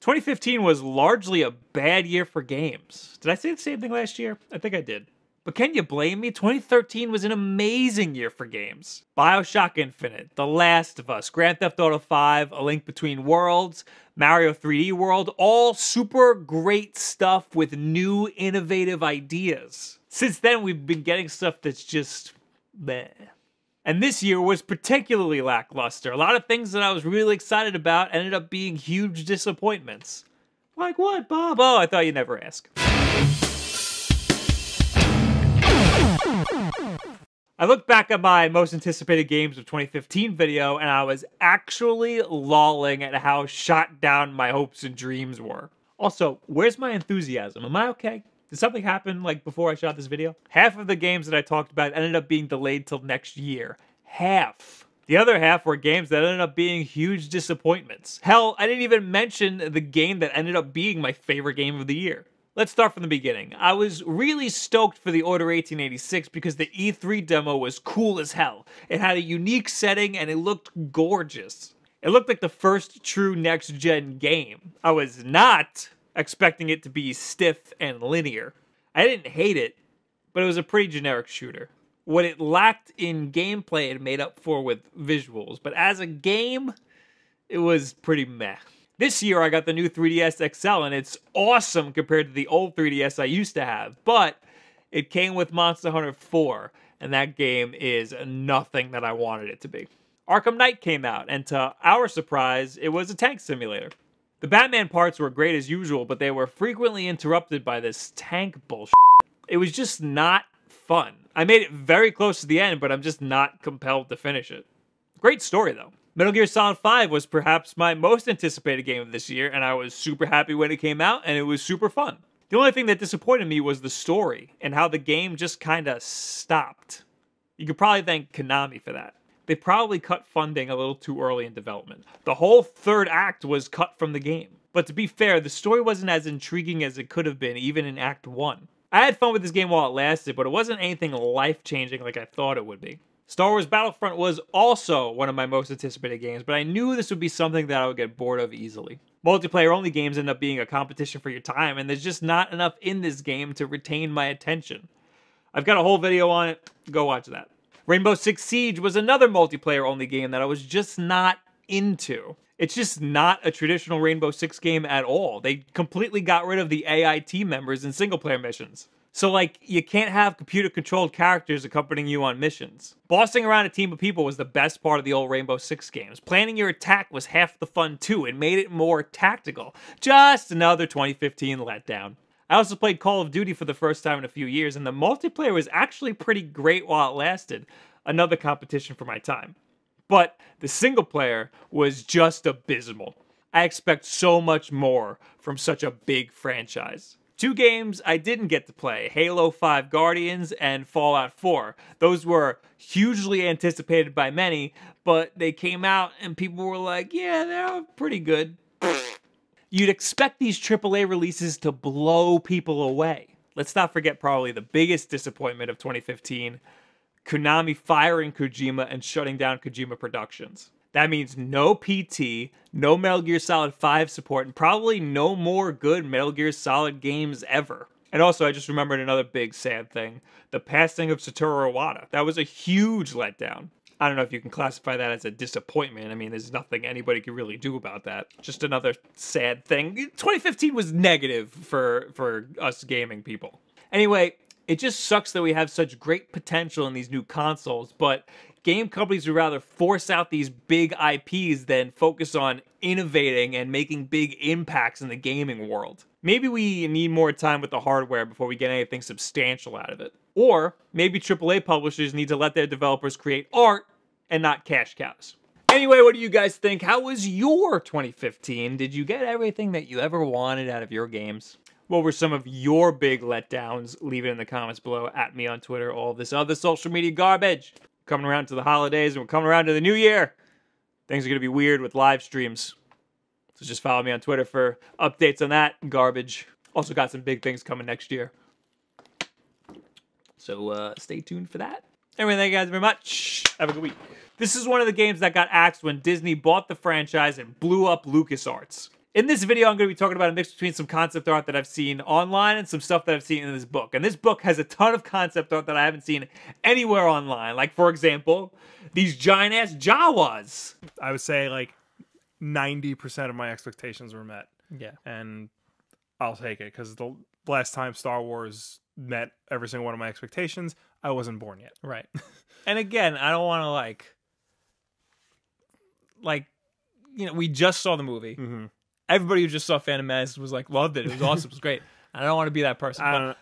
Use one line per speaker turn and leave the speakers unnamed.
2015 was largely a bad year for games. Did I say the same thing last year? I think I did. But can you blame me? 2013 was an amazing year for games. BioShock Infinite, The Last of Us, Grand Theft Auto 5, A Link Between Worlds, Mario 3D World, all super great stuff with new innovative ideas. Since then, we've been getting stuff that's just meh. And this year was particularly lackluster. A lot of things that I was really excited about ended up being huge disappointments. Like what, Bob? Oh, I thought you'd never ask. I looked back at my most anticipated games of 2015 video, and I was actually lolling at how shot down my hopes and dreams were. Also, where's my enthusiasm? Am I okay? Did something happen like before I shot this video? Half of the games that I talked about ended up being delayed till next year. Half. The other half were games that ended up being huge disappointments. Hell, I didn't even mention the game that ended up being my favorite game of the year. Let's start from the beginning. I was really stoked for the Order 1886 because the E3 demo was cool as hell. It had a unique setting and it looked gorgeous. It looked like the first true next-gen game. I was not expecting it to be stiff and linear. I didn't hate it, but it was a pretty generic shooter. What it lacked in gameplay it made up for with visuals, but as a game, it was pretty meh. This year I got the new 3DS XL and it's awesome compared to the old 3DS I used to have, but it came with Monster Hunter 4, and that game is nothing that I wanted it to be. Arkham Knight came out, and to our surprise, it was a tank simulator. The Batman parts were great as usual, but they were frequently interrupted by this tank bullshit. It was just not fun. I made it very close to the end, but I'm just not compelled to finish it. Great story, though. Metal Gear Solid 5 was perhaps my most anticipated game of this year, and I was super happy when it came out, and it was super fun. The only thing that disappointed me was the story, and how the game just kinda stopped. You could probably thank Konami for that. They probably cut funding a little too early in development. The whole third act was cut from the game. But to be fair, the story wasn't as intriguing as it could have been, even in Act 1. I had fun with this game while it lasted, but it wasn't anything life-changing like I thought it would be. Star Wars Battlefront was also one of my most anticipated games, but I knew this would be something that I would get bored of easily. Multiplayer-only games end up being a competition for your time, and there's just not enough in this game to retain my attention. I've got a whole video on it, go watch that. Rainbow Six Siege was another multiplayer-only game that I was just not into. It's just not a traditional Rainbow Six game at all. They completely got rid of the AI team members in single-player missions. So, like, you can't have computer-controlled characters accompanying you on missions. Bossing around a team of people was the best part of the old Rainbow Six games. Planning your attack was half the fun, too. It made it more tactical. Just another 2015 letdown. I also played Call of Duty for the first time in a few years, and the multiplayer was actually pretty great while it lasted. Another competition for my time. But the single player was just abysmal. I expect so much more from such a big franchise. Two games I didn't get to play, Halo 5 Guardians and Fallout 4. Those were hugely anticipated by many, but they came out and people were like, yeah, they're pretty good. You'd expect these AAA releases to blow people away. Let's not forget probably the biggest disappointment of 2015, Konami firing Kojima and shutting down Kojima Productions. That means no PT, no Metal Gear Solid 5 support, and probably no more good Metal Gear Solid games ever. And also, I just remembered another big sad thing. The passing of Satoru Iwata. That was a huge letdown. I don't know if you can classify that as a disappointment. I mean, there's nothing anybody can really do about that. Just another sad thing. 2015 was negative for us gaming people. Anyway, it just sucks that we have such great potential in these new consoles, but game companies would rather force out these big IPs than focus on innovating and making big impacts in the gaming world. Maybe we need more time with the hardware before we get anything substantial out of it. Or maybe AAA publishers need to let their developers create art and not cash cows. Anyway, what do you guys think? How was your 2015? Did you get everything that you ever wanted out of your games? What were some of your big letdowns? Leave it in the comments below. At me on Twitter, all this other social media garbage. Coming around to the holidays and we're coming around to the new year. Things are going to be weird with live streams. So just follow me on Twitter for updates on that garbage. Also got some big things coming next year. So stay tuned for that. Anyway, thank you guys very much. Have a good week. This is one of the games that got axed when Disney bought the franchise and blew up LucasArts. In this video, I'm going to be talking about a mix between some concept art that I've seen online and some stuff that I've seen in this book. And this book has a ton of concept art that I haven't seen anywhere online. Like, for example, these giant-ass Jawas.
I would say, like, 90% of my expectations were met.
Yeah.
And I'll take it, because the last time Star Wars met every single one of my expectations, I wasn't born yet.
Right. And again, I don't want to, like, you know, we just saw the movie.
Mm-hmm.
Everybody who just saw Phantom Menace was like, loved it. It was awesome. It was great. I don't want to be that person.